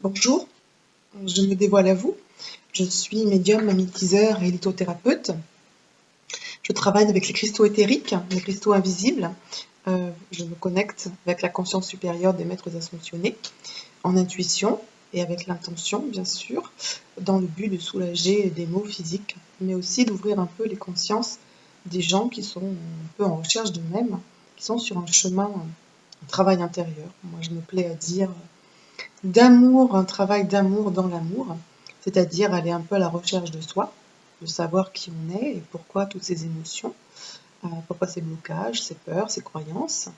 Bonjour, je me dévoile à vous. Je suis médium, magnétiseur et lithothérapeute. Je travaille avec les cristaux éthériques, les cristaux invisibles. Je me connecte avec la conscience supérieure des maîtres ascensionnés, en intuition et avec l'intention, bien sûr, dans le but de soulager des maux physiques, mais aussi d'ouvrir un peu les consciences des gens qui sont un peu en recherche d'eux-mêmes, qui sont sur un chemin, un travail intérieur. Moi, je me plais à dire d'amour, un travail d'amour dans l'amour, c'est-à-dire aller un peu à la recherche de soi, de savoir qui on est et pourquoi toutes ces émotions, pourquoi ces blocages, ces peurs, ces croyances,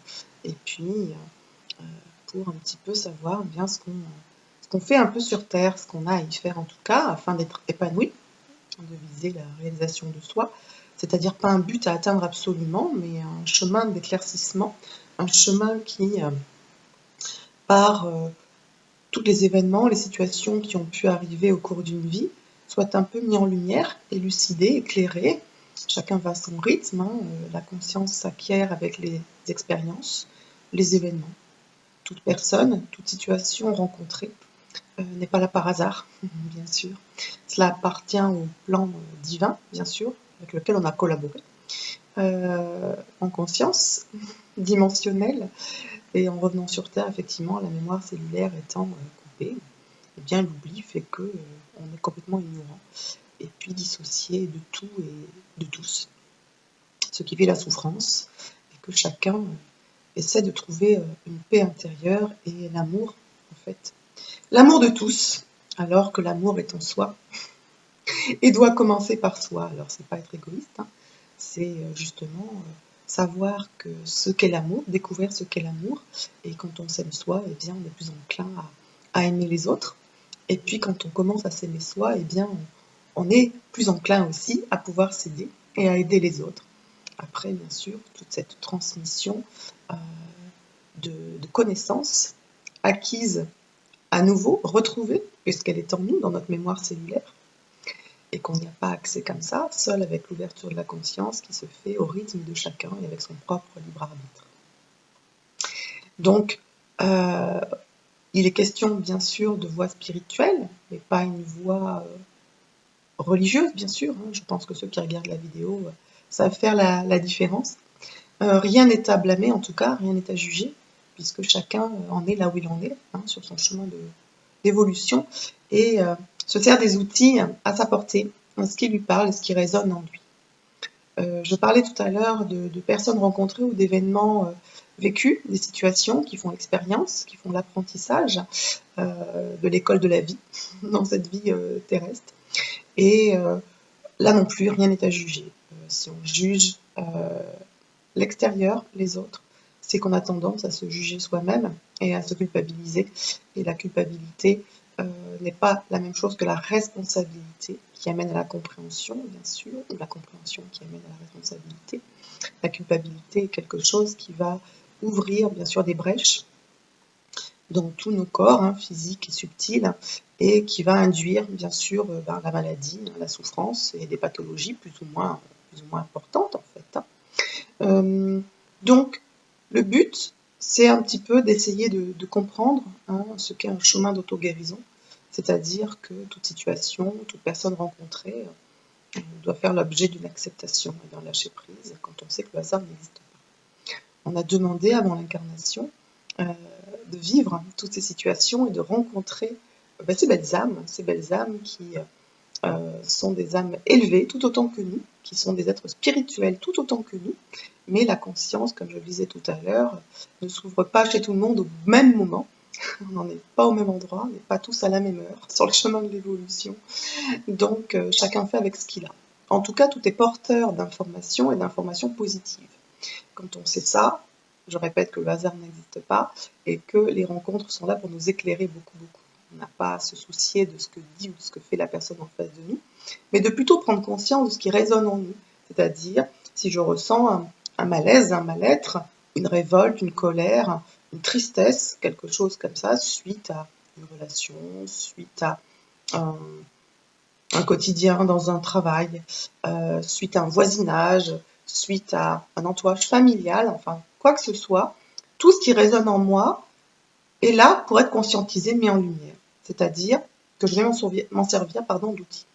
et puis pour un petit peu savoir bien ce qu'on fait un peu sur Terre, ce qu'on a à y faire en tout cas, afin d'être épanoui, de viser la réalisation de soi, c'est-à-dire pas un but à atteindre absolument, mais un chemin d'éclaircissement, un chemin qui par tous les événements, les situations qui ont pu arriver au cours d'une vie soient un peu mis en lumière, élucidés, éclairés. Chacun va à son rythme, la conscience s'acquiert avec les expériences, les événements. Toute personne, toute situation rencontrée n'est pas là par hasard, bien sûr. Cela appartient au plan divin, bien sûr, avec lequel on a collaboré, en conscience dimensionnelle. Et en revenant sur Terre, effectivement, la mémoire cellulaire étant coupée, eh bien l'oubli fait que on est complètement ignorant et puis dissocié de tout et de tous. Ce qui fait la souffrance et que chacun essaie de trouver une paix intérieure et l'amour, en fait. L'amour de tous, alors que l'amour est en soi et doit commencer par soi. Alors c'est pas être égoïste, hein, c'est justement savoir que ce qu'est l'amour, découvrir ce qu'est l'amour, et quand on s'aime soi, eh bien on est plus enclin à aimer les autres. Et puis quand on commence à s'aimer soi, eh bien on est plus enclin aussi à pouvoir s'aider et à aider les autres. Après, bien sûr, toute cette transmission euh, de connaissances acquises à nouveau, retrouvées, puisqu'elle est en nous, dans notre mémoire cellulaire, et qu'on n'y a pas accès comme ça, seul avec l'ouverture de la conscience qui se fait au rythme de chacun et avec son propre libre arbitre. Donc, il est question bien sûr de voie spirituelle, mais pas une voie religieuse, bien sûr. Je pense que ceux qui regardent la vidéo savent faire la différence. Rien n'est à blâmer, en tout cas, rien n'est à juger, puisque chacun en est là où il en est, sur son chemin d'évolution, et se sert des outils à sa portée, ce qui lui parle, ce qui résonne en lui. Je parlais tout à l'heure de personnes rencontrées ou d'événements vécus, des situations qui font l'expérience, qui font l'apprentissage de l'école de la vie, dans cette vie terrestre. Et là non plus, rien n'est à juger. Si on juge l'extérieur, les autres, c'est qu'on a tendance à se juger soi-même et à se culpabiliser. Et la culpabilité n'est pas la même chose que la responsabilité qui amène à la compréhension, bien sûr, ou la compréhension qui amène à la responsabilité. La culpabilité est quelque chose qui va ouvrir, bien sûr, des brèches dans tous nos corps, physiques et subtils, et qui va induire, bien sûr, la maladie, la souffrance et des pathologies plus ou moins importantes, en fait. Donc, le but, c'est un petit peu d'essayer de comprendre ce qu'est un chemin d'auto-guérison, c'est-à-dire que toute situation, toute personne rencontrée doit faire l'objet d'une acceptation et d'un lâcher-prise quand on sait que le hasard n'existe pas. On a demandé avant l'incarnation de vivre toutes ces situations et de rencontrer ces belles âmes qui sont des âmes élevées tout autant que nous, qui sont des êtres spirituels tout autant que nous, mais la conscience, comme je le disais tout à l'heure, ne s'ouvre pas chez tout le monde au même moment. On n'en est pas au même endroit, on n'est pas tous à la même heure sur le chemin de l'évolution. Donc chacun fait avec ce qu'il a. En tout cas, tout est porteur d'informations et d'informations positives. Quand on sait ça, je répète que le hasard n'existe pas et que les rencontres sont là pour nous éclairer beaucoup. On n'a pas à se soucier de ce que dit ou de ce que fait la personne en face de nous, mais de plutôt prendre conscience de ce qui résonne en nous. C'est-à-dire, si je ressens un malaise, un mal-être, une révolte, une colère, une tristesse, quelque chose comme ça, suite à une relation, suite à un quotidien dans un travail, suite à un voisinage, suite à un entourage familial, enfin, quoi que ce soit, tout ce qui résonne en moi est là pour être conscientisé, mis en lumière. c'est-à-dire que je vais m'en servir d'outil.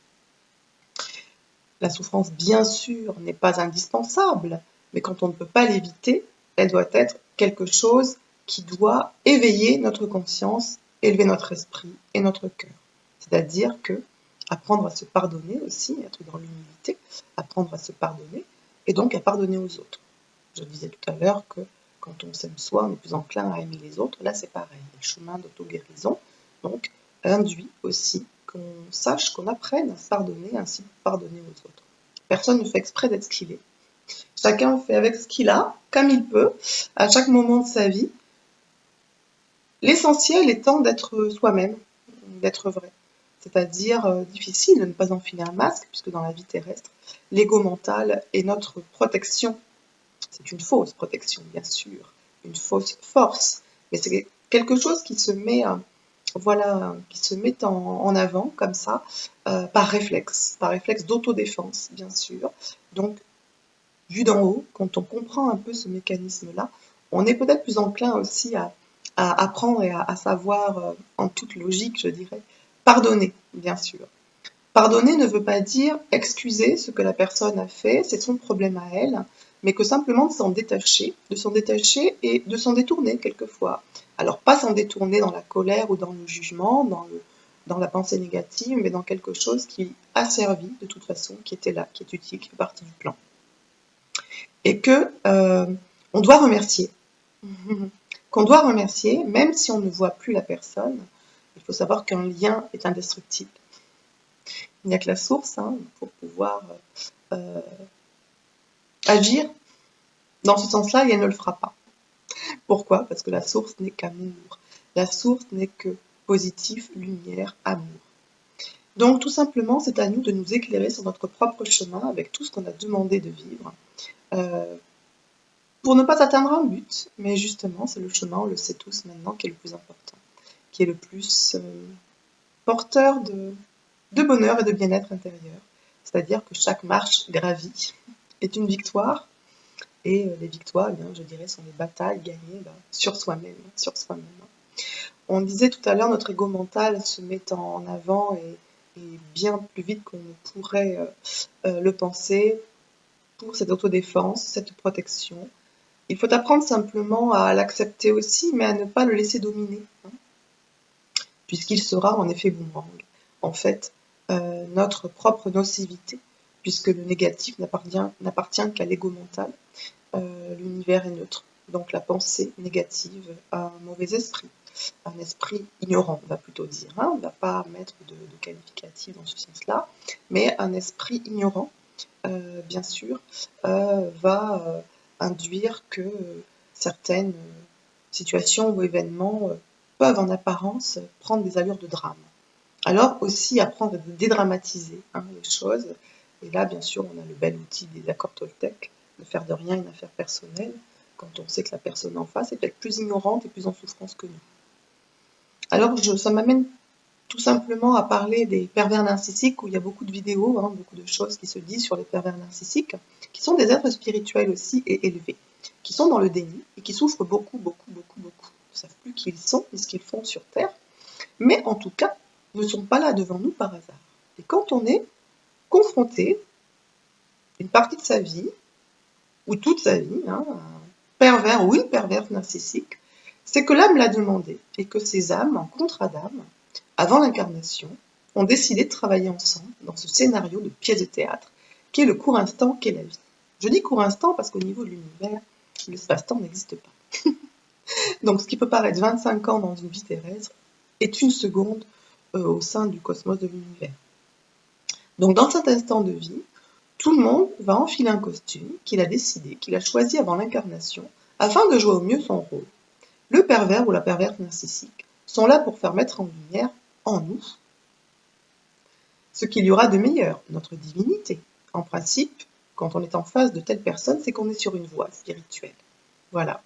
La souffrance, bien sûr, n'est pas indispensable, mais quand on ne peut pas l'éviter, elle doit être quelque chose qui doit éveiller notre conscience, élever notre esprit et notre cœur. C'est-à-dire que apprendre à se pardonner aussi, être dans l'humilité, apprendre à se pardonner, et donc à pardonner aux autres. Je disais tout à l'heure que quand on s'aime soi, on est plus enclin à aimer les autres. Là, c'est pareil. Le chemin d'auto-guérison, donc, induit aussi qu'on sache, qu'on apprenne à se pardonner, ainsi pardonner aux autres. Personne ne fait exprès d'être ce qu'il est. Chacun fait avec ce qu'il a, comme il peut, à chaque moment de sa vie. L'essentiel étant d'être soi-même, d'être vrai. C'est-à-dire difficile de ne pas enfiler un masque, puisque dans la vie terrestre, l'ego mental est notre protection. C'est une fausse protection, bien sûr, une fausse force, mais c'est quelque chose qui se met, qui se met en avant comme ça, par réflexe d'autodéfense, bien sûr. Donc, vu d'en haut, quand on comprend un peu ce mécanisme-là, on est peut-être plus enclin aussi à apprendre et à savoir, en toute logique, je dirais, pardonner, bien sûr. Pardonner ne veut pas dire excuser ce que la personne a fait, c'est son problème à elle, mais que simplement de s'en détacher et de s'en détourner quelquefois. Alors pas s'en détourner dans la colère ou dans le jugement, dans la pensée négative, mais dans quelque chose qui a servi de toute façon, qui était là, qui est utile, qui fait partie du plan. Et que on doit remercier. Qu'on doit remercier, même si on ne voit plus la personne. Il faut savoir qu'un lien est indestructible. Il n'y a que la source pour pouvoir agir dans ce sens-là, et elle ne le fera pas. Pourquoi? Parce que la source n'est qu'amour. La source n'est que positif, lumière, amour. Donc tout simplement, c'est à nous de nous éclairer sur notre propre chemin avec tout ce qu'on a demandé de vivre. Pour ne pas atteindre un but, mais justement, c'est le chemin, on le sait tous maintenant, qui est le plus important, qui est le plus porteur de bonheur et de bien-être intérieur. C'est-à-dire que chaque marche gravie est une victoire, et les victoires, eh bien, je dirais, sont les batailles gagnées sur soi-même, On disait tout à l'heure, notre ego mental se met en avant et bien plus vite qu'on ne pourrait le penser pour cette autodéfense, cette protection. Il faut apprendre simplement à l'accepter aussi, mais à ne pas le laisser dominer, puisqu'il sera en effet boomerang. En fait, notre propre nocivité, puisque le négatif n'appartient qu'à l'ego mental. L'univers est neutre, donc la pensée négative a un mauvais esprit, un esprit ignorant, on va plutôt dire. On ne va pas mettre de qualificatif dans ce sens-là, mais un esprit ignorant, bien sûr, va induire que certaines situations ou événements peuvent en apparence prendre des allures de drame. Alors aussi apprendre à dédramatiser les choses. Et là, bien sûr, on a le bel outil des accords Toltec, de faire de rien une affaire personnelle, quand on sait que la personne en face est peut-être plus ignorante et plus en souffrance que nous. Alors, ça m'amène tout simplement à parler des pervers narcissiques, où il y a beaucoup de vidéos, beaucoup de choses qui se disent sur les pervers narcissiques, qui sont des êtres spirituels aussi et élevés, qui sont dans le déni et qui souffrent beaucoup. Ils ne savent plus qui ils sont et ce qu'ils font sur Terre, mais en tout cas, ne sont pas là devant nous par hasard. Et quand on est confronté, une partie de sa vie, ou toute sa vie, un pervers ou une perverse narcissique, c'est que l'âme l'a demandé, et que ces âmes, en contrat d'âme, avant l'incarnation, ont décidé de travailler ensemble dans ce scénario de pièce de théâtre, qui est le court instant qu'est la vie. Je dis court instant parce qu'au niveau de l'univers, l'espace-temps n'existe pas. Donc ce qui peut paraître 25 ans dans une vie terrestre est une seconde au sein du cosmos de l'univers. Donc dans cet instant de vie, tout le monde va enfiler un costume qu'il a décidé, qu'il a choisi avant l'incarnation, afin de jouer au mieux son rôle. Le pervers ou la perverse narcissique sont là pour faire mettre en lumière, en nous, ce qu'il y aura de meilleur, notre divinité. En principe, quand on est en face de telle personne, c'est qu'on est sur une voie spirituelle. Voilà.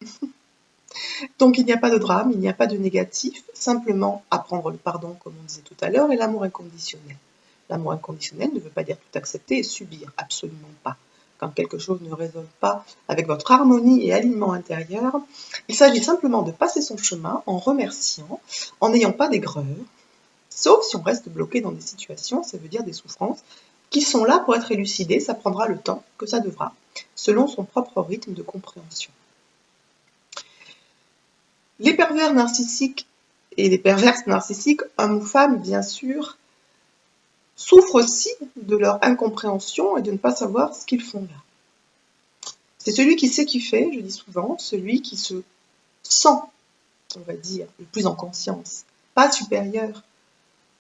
Donc il n'y a pas de drame, il n'y a pas de négatif, simplement apprendre le pardon, comme on disait tout à l'heure, et l'amour inconditionnel. L'amour inconditionnel ne veut pas dire tout accepter et subir, absolument pas. Quand quelque chose ne résonne pas avec votre harmonie et alignement intérieur, il s'agit simplement de passer son chemin en remerciant, en n'ayant pas d'aigreur, Sauf si on reste bloqué dans des situations, ça veut dire des souffrances, qui sont là pour être élucidées, ça prendra le temps que ça devra, selon son propre rythme de compréhension. Les pervers narcissiques et les perverses narcissiques, hommes ou femmes, bien sûr, souffrent aussi de leur incompréhension et de ne pas savoir ce qu'ils font là. C'est celui qui sait qui fait, je dis souvent, celui qui se sent, on va dire, le plus en conscience, pas supérieur,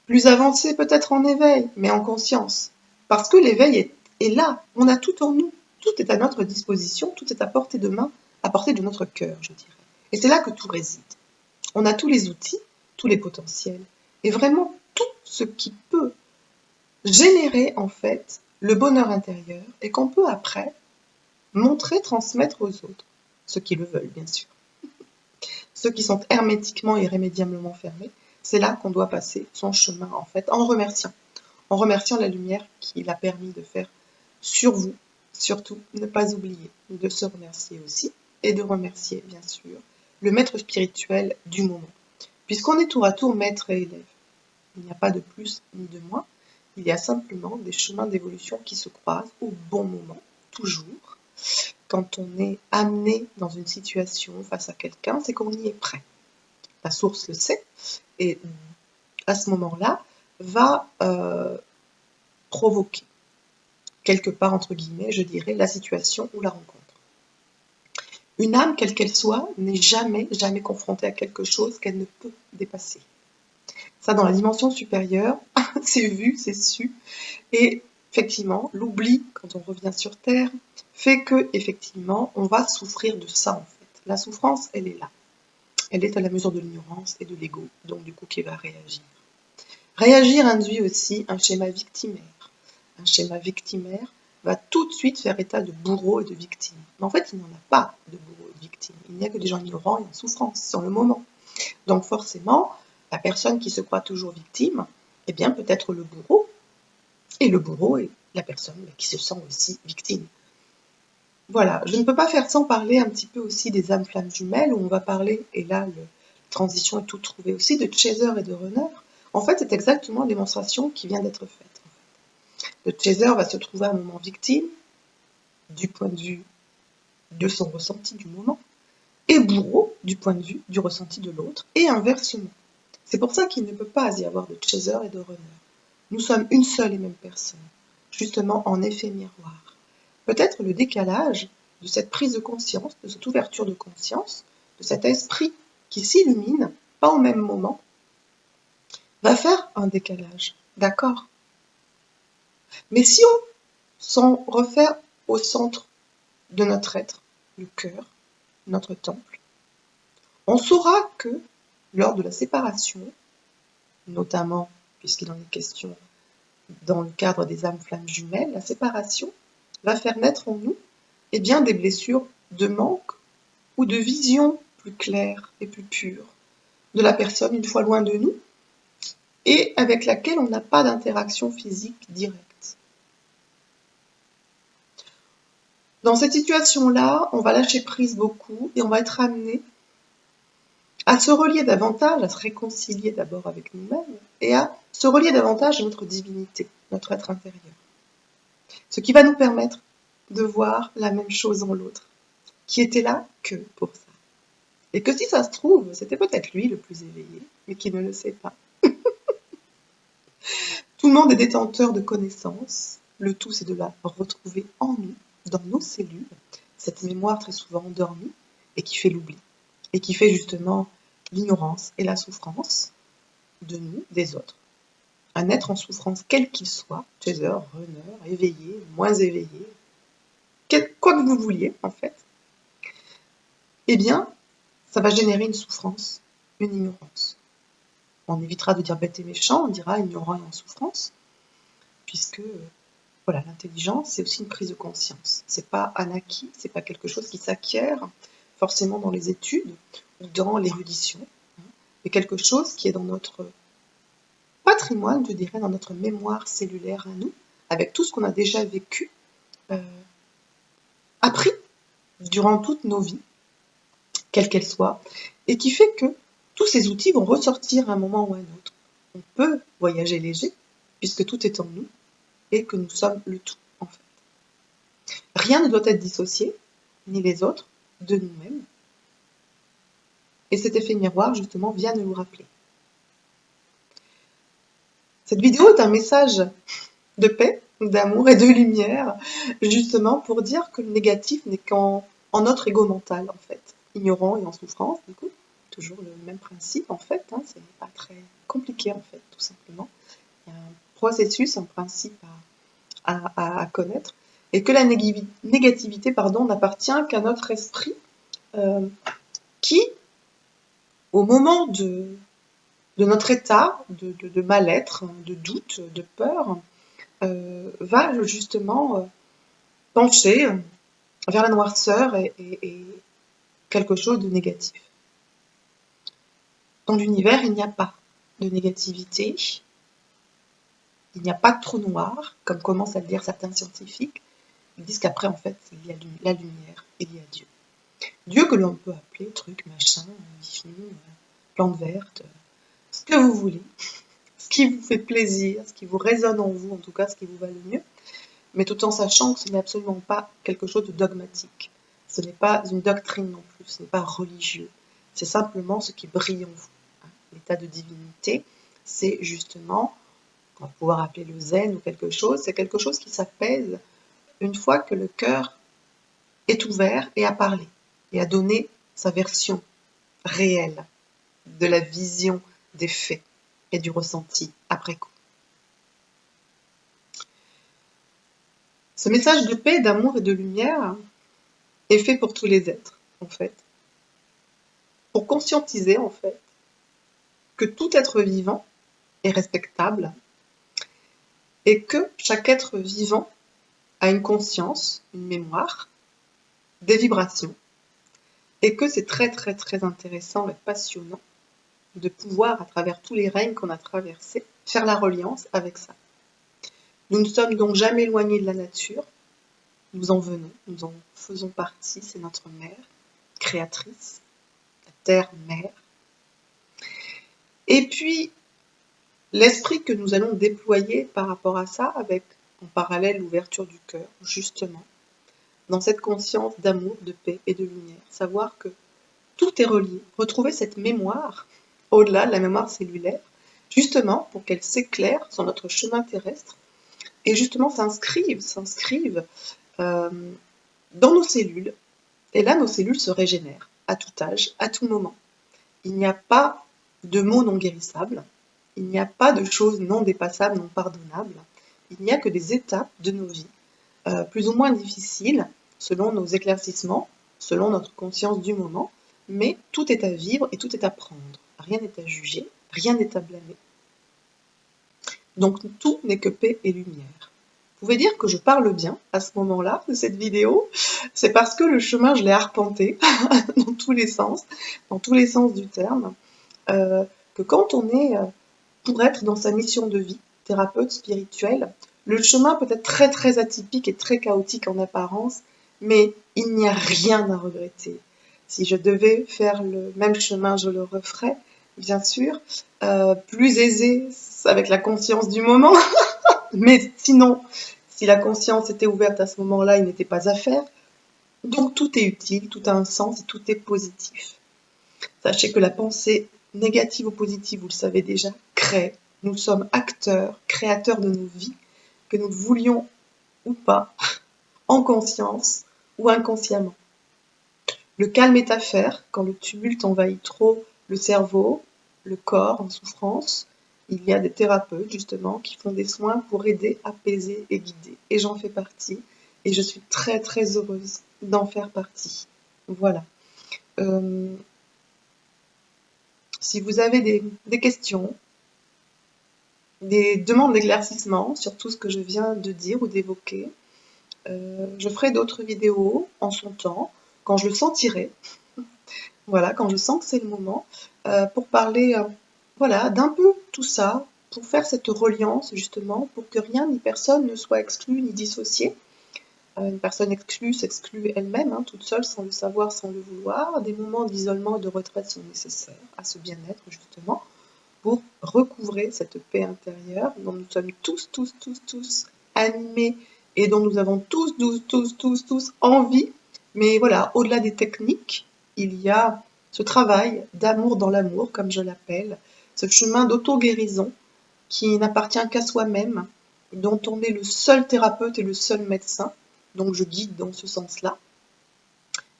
plus avancé peut-être en éveil, mais en conscience. Parce que l'éveil est là, on a tout en nous, tout est à notre disposition, tout est à portée de main, à portée de notre cœur, je dirais. Et c'est là que tout réside. On a tous les outils, tous les potentiels, et vraiment tout ce qui peut générer en fait le bonheur intérieur et qu'on peut après montrer, transmettre aux autres, ceux qui le veulent bien sûr. Ceux qui sont hermétiquement et irrémédiablement fermés, c'est là qu'on doit passer son chemin en fait, en remerciant la lumière qu'il a permis de faire sur vous. Surtout, ne pas oublier de se remercier aussi et de remercier bien sûr le maître spirituel du moment. Puisqu'on est tour à tour maître et élève, il n'y a pas de plus ni de moins, il y a simplement des chemins d'évolution qui se croisent au bon moment, toujours. Quand on est amené dans une situation face à quelqu'un, c'est qu'on y est prêt. La source le sait, et à ce moment-là, va provoquer, quelque part entre guillemets, je dirais, la situation ou la rencontre. Une âme, quelle qu'elle soit, n'est jamais confrontée à quelque chose qu'elle ne peut dépasser. Ça, dans la dimension supérieure, c'est vu, c'est su. Et effectivement, l'oubli, quand on revient sur Terre, fait que, effectivement, on va souffrir de ça, en fait. La souffrance, elle est là. Elle est à la mesure de l'ignorance et de l'ego, donc du coup, qui va réagir. Réagir induit aussi un schéma victimaire. Un schéma victimaire va tout de suite faire état de bourreau et de victime. Mais en fait, il n'y en a pas de bourreau et de victime. Il n'y a que des gens ignorants et en souffrance sur le moment. Donc forcément, la personne qui se croit toujours victime, eh bien peut être le bourreau, et le bourreau est la personne qui se sent aussi victime. Voilà, je ne peux pas faire sans parler un petit peu aussi des âmes flammes jumelles, où on va parler, et là, la transition est toute trouvée aussi, de chaser et de runner. En fait, c'est exactement la démonstration qui vient d'être faite. Le chaser va se trouver à un moment victime, du point de vue de son ressenti du moment, et bourreau du point de vue du ressenti de l'autre, et inversement. C'est pour ça qu'il ne peut pas y avoir de chaser et de runner. Nous sommes une seule et même personne, justement en effet miroir. Peut-être le décalage de cette prise de conscience, de cette ouverture de conscience, de cet esprit qui s'illumine, pas au même moment, va faire un décalage, d'accord? Mais si on s'en refait au centre de notre être, le cœur, notre temple, on saura que lors de la séparation, notamment puisqu'il en est question dans le cadre des âmes flammes jumelles, la séparation va faire naître en nous eh bien, des blessures de manque ou de vision plus claire et plus pure de la personne une fois loin de nous et avec laquelle on n'a pas d'interaction physique directe. Dans cette situation-là, on va lâcher prise beaucoup et on va être amené à se relier davantage, à se réconcilier d'abord avec nous-mêmes et à se relier davantage à notre divinité, notre être intérieur. Ce qui va nous permettre de voir la même chose en l'autre, qui était là que pour ça. Et que si ça se trouve, c'était peut-être lui le plus éveillé, mais qui ne le sait pas. Tout le monde est détenteur de connaissances, le tout c'est de la retrouver en nous, dans nos cellules, cette mémoire très souvent endormie, et qui fait l'oubli, et qui fait justement l'ignorance et la souffrance de nous, des autres. Un être en souffrance, quel qu'il soit, chaser, runner, éveillé, moins éveillé, quoi que vous vouliez en fait, eh bien, ça va générer une souffrance, une ignorance. On évitera de dire bête et méchant, on dira ignorant et en souffrance, puisque voilà, l'intelligence, c'est aussi une prise de conscience. C'est pas un acquis, c'est pas quelque chose qui s'acquiert forcément dans les études ou dans l'érudition, mais quelque chose qui est dans notre patrimoine, je dirais, dans notre mémoire cellulaire à nous, avec tout ce qu'on a déjà vécu, appris durant toutes nos vies, quelles qu'elles soient, et qui fait que tous ces outils vont ressortir à un moment ou à un autre. on peut voyager léger, puisque tout est en nous, et que nous sommes le tout, en fait. Rien ne doit être dissocié, ni les autres, de nous-mêmes. Et cet effet miroir, justement, vient de nous rappeler. Cette vidéo est un message de paix, d'amour et de lumière, justement pour dire que le négatif n'est qu'en notre ego mental, en fait. Ignorant et en souffrance, du coup. Toujours le même principe, en fait. Hein, c'est pas très compliqué, en fait, tout simplement. Il y a un processus, un principe à connaître. Et que la négativité, n'appartient qu'à notre esprit qui, au moment de notre état de mal-être, de doute, de peur, va justement pencher vers la noirceur et quelque chose de négatif. Dans l'univers, il n'y a pas de négativité, il n'y a pas de trou noir, comme commencent à le dire certains scientifiques. Ils disent qu'après, en fait, il y a la lumière, il y a Dieu. Dieu que l'on peut appeler truc, machin, Vishnu, plante verte, ce que vous voulez, ce qui vous fait plaisir, ce qui vous résonne en vous, en tout cas ce qui vous va le mieux, mais tout en sachant que ce n'est absolument pas quelque chose de dogmatique. Ce n'est pas une doctrine non plus, ce n'est pas religieux. C'est simplement ce qui brille en vous. L'état de divinité, c'est justement, on va pouvoir appeler le zen ou quelque chose, c'est quelque chose qui s'apaise une fois que le cœur est ouvert et a parlé, et a donné sa version réelle de la vision des faits et du ressenti après coup. Ce message de paix, d'amour et de lumière est fait pour tous les êtres, en fait. Pour conscientiser, en fait, que tout être vivant est respectable et que chaque être vivant a une conscience, une mémoire, des vibrations, et que c'est très très très intéressant et passionnant de pouvoir, à travers tous les règnes qu'on a traversés, faire la reliance avec ça. Nous ne sommes donc jamais éloignés de la nature, nous en venons, nous en faisons partie, c'est notre mère, créatrice, la terre-mère. Et puis, l'esprit que nous allons déployer par rapport à ça, avec en parallèle l'ouverture du cœur, justement, dans cette conscience d'amour, de paix et de lumière. Savoir que tout est relié. Retrouver cette mémoire, au-delà de la mémoire cellulaire, justement pour qu'elle s'éclaire sur notre chemin terrestre et justement s'inscrive dans nos cellules. Et là, nos cellules se régénèrent à tout âge, à tout moment. Il n'y a pas de mots non guérissables, il n'y a pas de choses non dépassables, non pardonnables. Il n'y a que des étapes de nos vies, plus ou moins difficiles, selon nos éclaircissements, selon notre conscience du moment, mais tout est à vivre et tout est à prendre. Rien n'est à juger, rien n'est à blâmer. Donc tout n'est que paix et lumière. Vous pouvez dire que je parle bien à ce moment-là de cette vidéo, c'est parce que le chemin, je l'ai arpenté dans tous les sens du terme, que quand on est pour être dans sa mission de vie, thérapeute spirituel, le chemin peut être très très atypique et très chaotique en apparence, mais il n'y a rien à regretter. Si je devais faire le même chemin, je le referais, bien sûr, plus aisé avec la conscience du moment, mais sinon, si la conscience était ouverte à ce moment-là, il n'était pas à faire. Donc tout est utile, tout a un sens et tout est positif. Sachez que la pensée négative ou positive, vous le savez déjà, crée. Nous sommes acteurs, créateurs de nos vies, que nous le voulions ou pas, en conscience ou inconsciemment. Le calme est à faire quand le tumulte envahit trop le cerveau, le corps en souffrance. Il y a des thérapeutes, justement, qui font des soins pour aider, apaiser et guider. Et j'en fais partie. Et je suis très, très heureuse d'en faire partie. Voilà. Si vous avez des questions, des demandes d'éclaircissement sur tout ce que je viens de dire ou d'évoquer, je ferai d'autres vidéos en son temps, quand je le sentirai. Voilà, quand je sens que c'est le moment, pour parler voilà, d'un peu tout ça, pour faire cette reliance justement, pour que rien ni personne ne soit exclu ni dissocié. Une personne exclue s'exclut elle-même, hein, toute seule, sans le savoir, sans le vouloir. Des moments d'isolement et de retraite sont nécessaires à ce bien-être justement, pour recouvrir recouvrez cette paix intérieure dont nous sommes tous animés et dont nous avons tous envie. Mais voilà, au-delà des techniques, il y a ce travail d'amour dans l'amour, comme je l'appelle, ce chemin d'auto-guérison qui n'appartient qu'à soi-même, dont on est le seul thérapeute et le seul médecin. Donc je guide dans ce sens-là.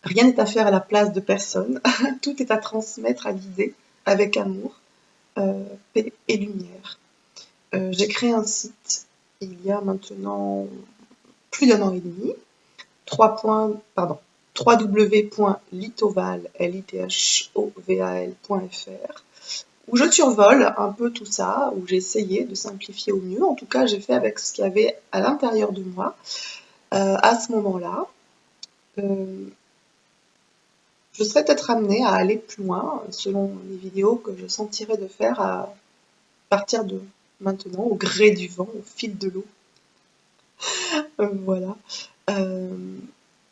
Rien n'est à faire à la place de personne. Tout est à transmettre, à guider avec amour, paix et lumière. J'ai créé un site il y a maintenant plus d'1 an et demi, www.lithoval.fr, où je survole un peu tout ça, où j'ai essayé de simplifier au mieux. En tout cas, j'ai fait avec ce qu'il y avait à l'intérieur de moi à ce moment-là. Je serais peut-être amenée à aller plus loin selon les vidéos que je sentirais de faire à partir de maintenant, au gré du vent, au fil de l'eau. Voilà.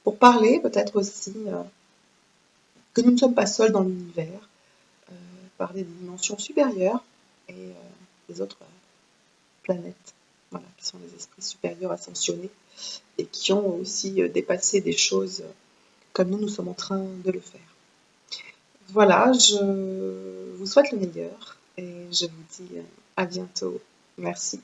Pour parler peut-être aussi que nous ne sommes pas seuls dans l'univers, parler des dimensions supérieures et des autres planètes, voilà, qui sont des esprits supérieurs ascensionnés et qui ont aussi dépassé des choses comme nous sommes en train de le faire. Voilà, je vous souhaite le meilleur et je vous dis à bientôt. Merci.